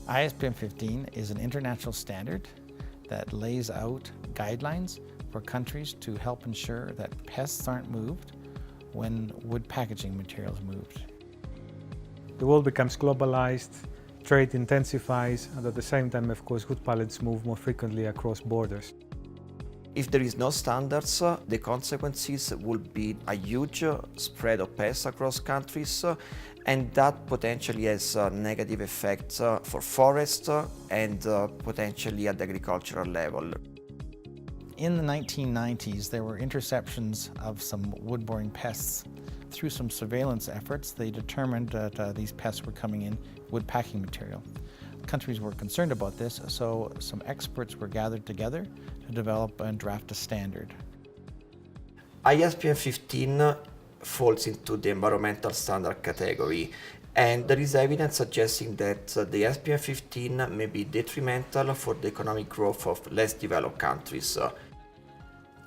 ISPM 15 is an international standard that lays out guidelines for countries to help ensure that pests aren't moved when wood packaging material is moved. The world becomes globalized, trade intensifies, and at the same time, of course, wood pallets move more frequently across borders. If there is no standards, the consequences will be a huge spread of pests across countries, and that potentially has negative effects for forests and potentially at the agricultural level. In the 1990s, there were interceptions of some wood-boring pests. Through some surveillance efforts, they determined that these pests were coming in wood packing material. Countries were concerned about this, so some experts were gathered together to develop and draft a standard. ISPM 15 falls into the environmental standard category, and there is evidence suggesting that the SPM 15 may be detrimental for the economic growth of less developed countries.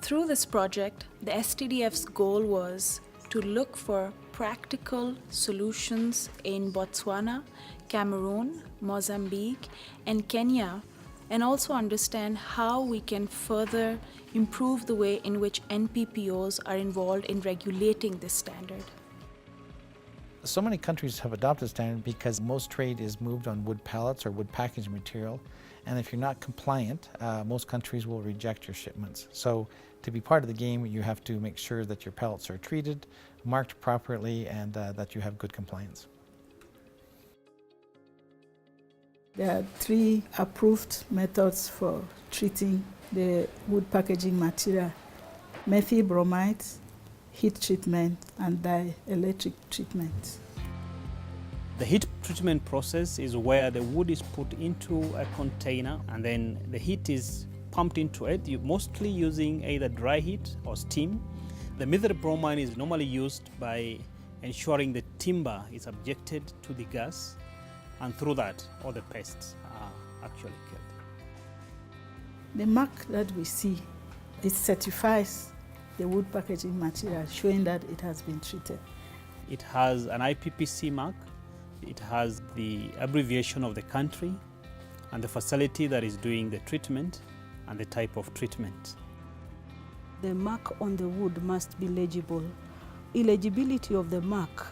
Through this project, the STDF's goal was to look for practical solutions in Botswana, Cameroon, Mozambique, and Kenya, and also understand how we can further improve the way in which NPPOs are involved in regulating this standard. So many countries have adopted standard because most trade is moved on wood pallets or wood packaging material, and if you're not compliant, most countries will reject your shipments. So to be part of the game, you have to make sure that your pallets are treated, marked properly, and that you have good compliance. There are 3 approved methods for treating the wood packaging material: methyl bromide, heat treatment, and dielectric treatment. The heat treatment process is where the wood is put into a container and then the heat is pumped into it, mostly using either dry heat or steam. The methyl bromide is normally used by ensuring the timber is subjected to the gas, and through that all the pests are actually killed. The mark that we see, it certifies the wood packaging material, showing that it has been treated. It has an IPPC mark, it has the abbreviation of the country and the facility that is doing the treatment and the type of treatment. The mark on the wood must be legible. Illegibility of the mark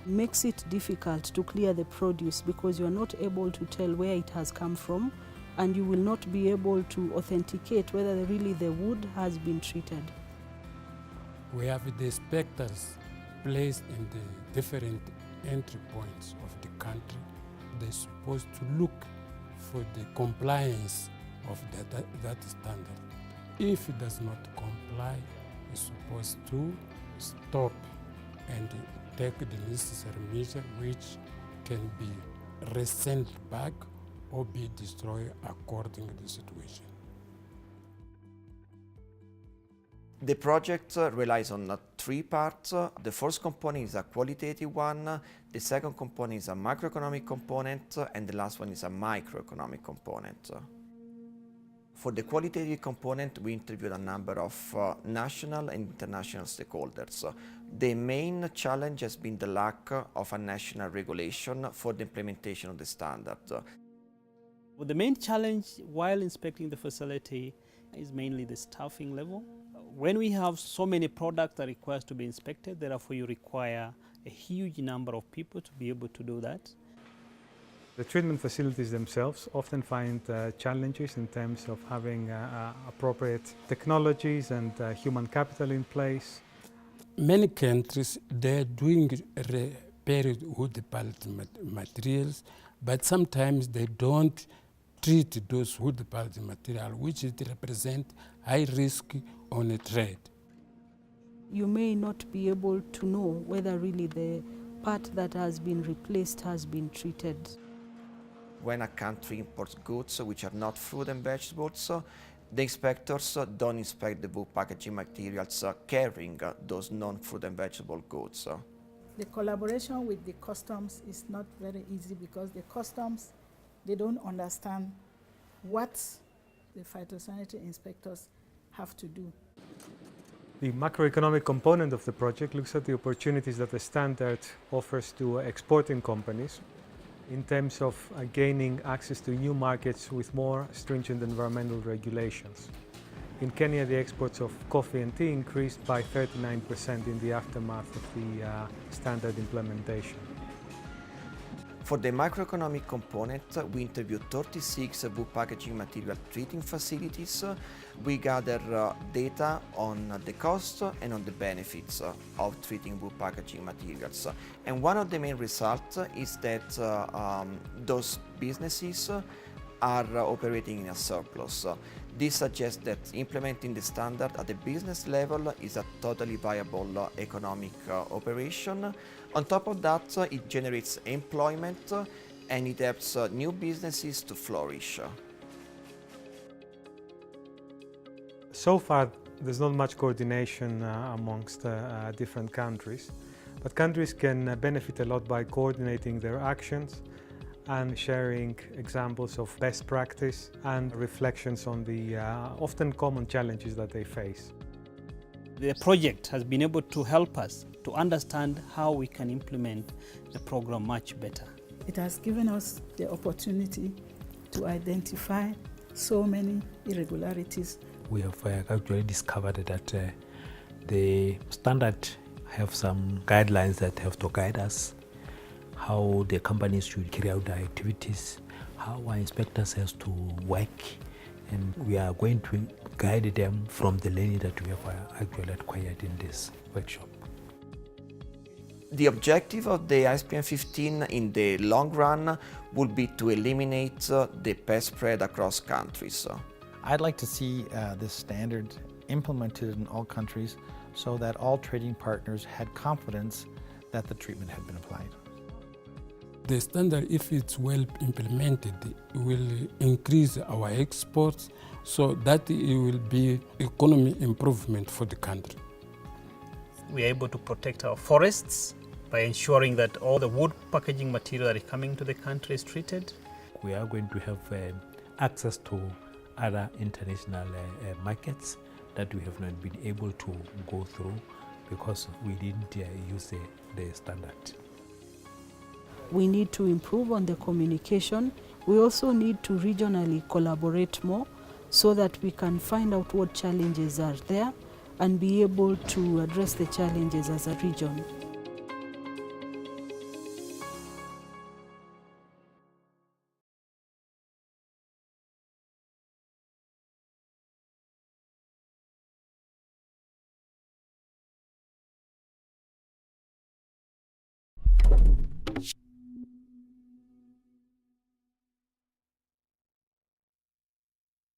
makes it difficult to clear the produce because you are not able to tell where it has come from, and you will not be able to authenticate whether really the wood has been treated. We have the inspectors placed in the different entry points of the country. They're supposed to look for the compliance of that standard. If it does not comply, it's supposed to stop and take the necessary measure, which can be resent back or be destroyed according to the situation. The project relies on 3 parts. The first component is a qualitative one, the second component is a macroeconomic component, and the last one is a microeconomic component. For the qualitative component, we interviewed a number of national and international stakeholders. The main challenge has been the lack of a national regulation for the implementation of the standard. Well, the main challenge while inspecting the facility is mainly the staffing level. When we have so many products that require to be inspected, therefore you require a huge number of people to be able to do that. The treatment facilities themselves often find challenges in terms of having appropriate technologies and human capital in place. Many countries, they're doing repaired wood pallet materials, but sometimes they don't treat those wood pallet material, which represent high risk on a trade. You may not be able to know whether really the part that has been replaced has been treated. When a country imports goods which are not fruit and vegetables, the inspectors don't inspect the wood packaging materials carrying those non-fruit and vegetable goods. The collaboration with the customs is not very easy because the customs, they don't understand what the phytosanitary inspectors have to do. The macroeconomic component of the project looks at the opportunities that the standard offers to exporting companies. in terms of gaining access to new markets with more stringent environmental regulations. In Kenya, the exports of coffee and tea increased by 39% in the aftermath of the standard implementation. For the microeconomic component, we interviewed 36 wood packaging material treating facilities. We gather data on the cost and on the benefits of treating wood packaging materials. And one of the main results is that those businesses are operating in a surplus. This suggests that implementing the standard at the business level is a totally viable economic operation. On top of that, it generates employment and it helps new businesses to flourish. So far, there's not much coordination amongst different countries, but countries can benefit a lot by coordinating their actions and sharing examples of best practice and reflections on the often common challenges that they face. The project has been able to help us to understand how we can implement the program much better. It has given us the opportunity to identify so many irregularities. We have actually discovered that the standard have some guidelines that have to guide us, how the companies should carry out their activities, how our inspectors have to work, and we are going to guide them from the learning that we have actually acquired in this workshop. The objective of the ISPM 15 in the long run would be to eliminate the pest spread across countries. I'd like to see this standard implemented in all countries so that all trading partners had confidence that the treatment had been applied. The standard, if it's well implemented, will increase our exports, so that it will be economic improvement for the country. We are able to protect our forests by ensuring that all the wood packaging material that is coming to the country is treated. We are going to have access to other international markets that we have not been able to go through because we didn't use the standard. We need to improve on the communication. We also need to regionally collaborate more so that we can find out what challenges are there and be able to address the challenges as a region.